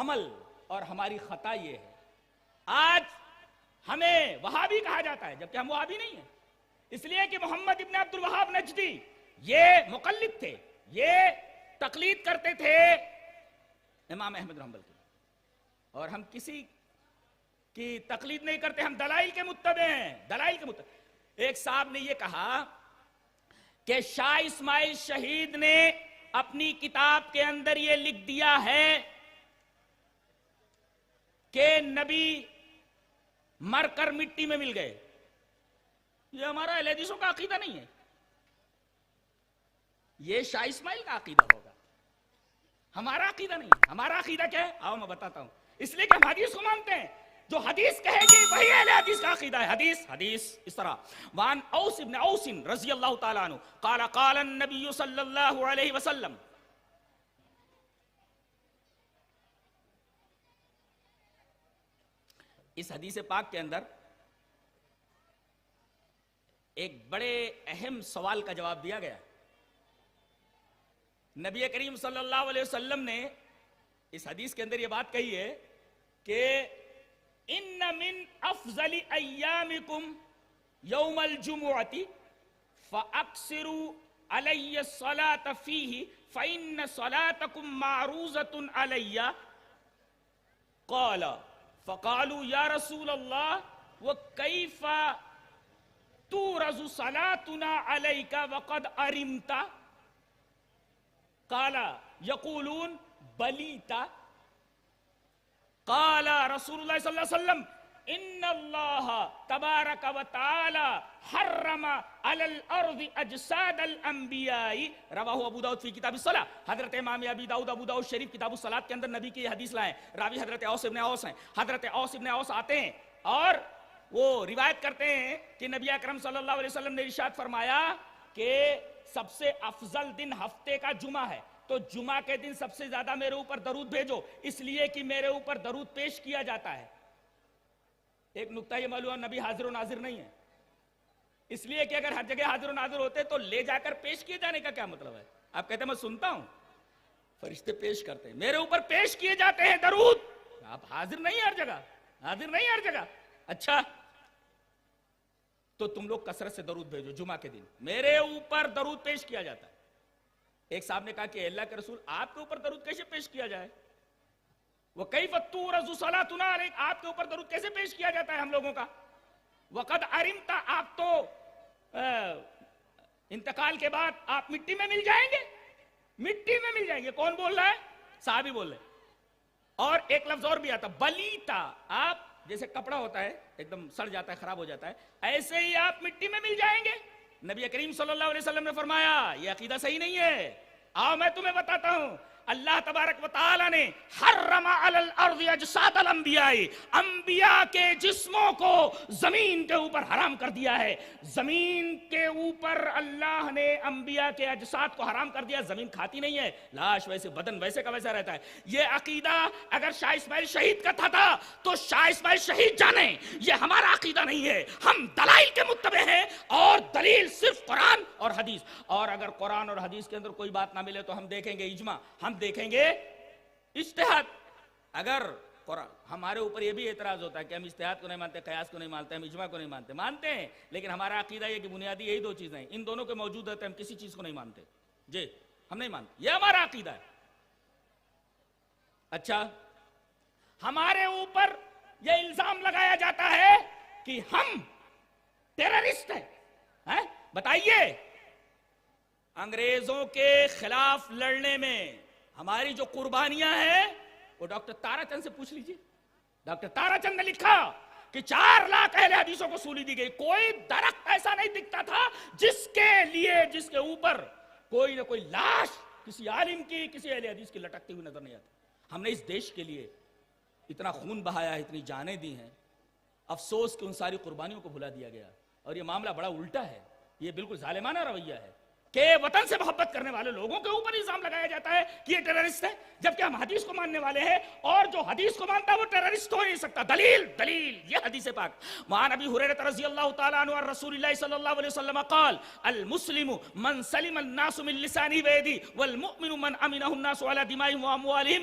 عمل اور ہماری خطا یہ ہے، آج ہمیں وہابی کہا جاتا ہے جبکہ ہم وہابی نہیں ہیں، اس لیے کہ محمد ابن عبد الوہاب نجدی یہ مقلد تھے، یہ تقلید کرتے تھے امام احمد بن حنبل کی، اور ہم کسی کی تقلید نہیں کرتے، ہم دلائل کے متبع ہیں، دلائل کے متبع۔ ایک صاحب نے یہ کہا کہ شاہ اسماعیل شہید نے اپنی کتاب کے اندر یہ لکھ دیا ہے کہ نبی مر کر مٹی میں مل گئے۔ یہ ہمارا اہل حدیثوں کا عقیدہ نہیں ہے، یہ شاہ اسماعیل کا عقیدہ ہوگا، ہمارا عقیدہ نہیں ہے۔ ہمارا عقیدہ کیا ہے؟ آؤ میں بتاتا ہوں، اس لیے کہ ہم حدیث کو مانتے ہیں، جو حدیث کہے گی وہی اہل حدیث کا عقیدہ ہے۔ حدیث اس طرح، وان اوس ابن اوس رضی اللہ تعالیٰ عنہ قال قال النبی صلی اللہ علیہ وسلم، اس حدیث پاک کے اندر ایک بڑے اہم سوال کا جواب دیا گیا۔ نبی کریم صلی اللہ علیہ وسلم نے اس حدیث کے اندر یہ بات کہی ہے کہ ان من افضل ایامکم یوم الجمعۃ فاکثروا علی الصلاۃ فیہ فإن صلاتکم معروضۃ علی۔ قال فقالوا یا رسول اللہ وکیف تورز صلاتنا علیک وقد ارمت؟ قال یقولون بلیت۔ قال رسول اللہ صلی اللہ علیہ وسلم ان اللہ تبارک و تعالی حرم علی الارض اجساد الانبیاء، رواہ ابو داؤد فی کتاب الصلاۃ۔ حضرت امام ابی داؤد شریف کتاب الصلاۃ کے اندر نبی کی حدیث لائیں، راوی حضرت اوس ابن اوس ہیں۔ حضرت اوس ابن اوس آتے ہیں اور وہ روایت کرتے ہیں کہ نبی اکرم صلی اللہ علیہ وسلم نے ارشاد فرمایا کہ سب سے افضل دن ہفتے کا جمعہ ہے، تو جمعہ کے دن سب سے زیادہ میرے اوپر درود بھیجو، اس لیے کہ میرے اوپر درود پیش کیا جاتا ہے۔ ایک نکتہ یہ معلوم ہے، نبی حاضر و ناظر نہیں ہے، اس لیے کہ اگر ہر جگہ حاضر و ناظر ہوتے تو لے جا کر پیش کیے جانے کا کیا مطلب ہے؟ آپ کہتے ہیں میں سنتا ہوں، فرشتے پیش کرتے ہیں، میرے اوپر پیش کیے جاتے ہیں درود، آپ حاضر نہیں ہر جگہ، حاضر نہیں ہر جگہ۔ اچھا تو تم لوگ کثرت سے درود بھیجو، جمعہ کے دن میرے اوپر درود پیش کیا جاتا ہے۔ ایک صاحب نے کہا کہ اللہ کے رسول آپ کے اوپر درود کیسے پیش کیا جائے؟ وَكَيْفَ تُورَزُ صَلَاتُنَا عَلَيْكَ، آپ کے اوپر درود کیسے پیش کیا جاتا ہے ہم لوگوں کا؟ وَقَدْ عَرِمْتَ، آپ تو انتقال کے بعد آپ مٹی میں مل جائیں گے، مٹی میں مل جائیں گے۔ کون بول رہا ہے؟ صحابی بول رہے ہیں۔ اور ایک لفظ اور بھی آتا، بلیتا، آپ جیسے کپڑا ہوتا ہے ایک دم سڑ جاتا ہے، خراب ہو جاتا ہے، ایسے ہی آپ مٹی میں مل جائیں گے۔ نبی کریم صلی اللہ علیہ وسلم نے فرمایا یہ عقیدہ صحیح نہیں ہے۔ آؤ میں تمہیں بتاتا ہوں، اللہ تبارک و تعالی نے حرم علی الارض اجساد الانبیاء، انبیاء کے جسموں کو زمین کے اوپر حرام کر دیا ہے۔ زمین کے اوپر اللہ نے انبیاء کے اجساد کو حرام کر دیا۔ زمین کھاتی نہیں ہے، لاش ویسے، بدن ویسے کا ویسا رہتا ہے۔ یہ عقیدہ اگر شاہ اسماعیل شہید کا تھا تو شاہ اسماعیل شہید جانے، یہ ہمارا عقیدہ نہیں ہے۔ ہم دلائل کے متبع ہیں اور دلیل صرف قرآن اور حدیث، اور اگر قرآن اور حدیث کے اندر کوئی بات نہ ملے تو ہم دیکھیں گے اجماع، ہم دیکھیں گے اجتہاد۔ اگر قرآن، ہمارے اوپر یہ بھی اعتراض ہوتا ہے کہ ہم اجتہاد کو نہیں مانتے، قیاس کو نہیں مانتے، ہم اجماع کو نہیں مانتے، مانتے ہیں لیکن ہمارا عقیدہ یہ کہ بنیادی یہی دو چیزیں ہیں، ان دونوں کے موجود رہتے ہم کسی چیز کو نہیں مانتے، جی ہم نہیں مانتے، یہ ہمارا عقیدہ ہے۔ اچھا ہمارے اوپر یہ الزام لگایا جاتا ہے کہ ہم ٹیررسٹ ہیں۔ بتائیے انگریزوں کے خلاف لڑنے میں ہماری جو قربانیاں ہیں وہ ڈاکٹر تارا چند سے پوچھ لیجیے۔ ڈاکٹر تارا چند نے لکھا کہ 4 لاکھ اہل حدیثوں کو سولی دی گئی، کوئی درخت ایسا نہیں دکھتا تھا جس کے اوپر کوئی نہ کوئی لاش کسی عالم کی، کسی اہل حدیث کی لٹکتی ہوئی نظر نہیں آتی۔ ہم نے اس دیش کے لیے اتنا خون بہایا ہے، اتنی جانیں دی ہیں، افسوس کہ ان ساری قربانیوں کو بھلا دیا گیا۔ اور یہ معاملہ بڑا الٹا ہے، یہ بالکل ظالمانہ رویہ ہے کہ وطن سے محبت کرنے والے لوگوں کے اوپر الزام لگایا جاتا ہے کہ یہ ٹیررسٹ ہے، جبکہ ہم حدیث کو ماننے والے ہیں، اور جو حدیث کو مانتا ہے وہ ٹیررسٹ ہو نہیں سکتا۔ دلیل یہ حدیث پاک، وعن ابی ہریرہ رضی اللہ تعالی عنہ عن رسول اللہ صلی اللہ علیہ وسلم قال المسلم من سلم الناس من لسانه ويده والمؤمن من امنه الناس على دمائهم واموالهم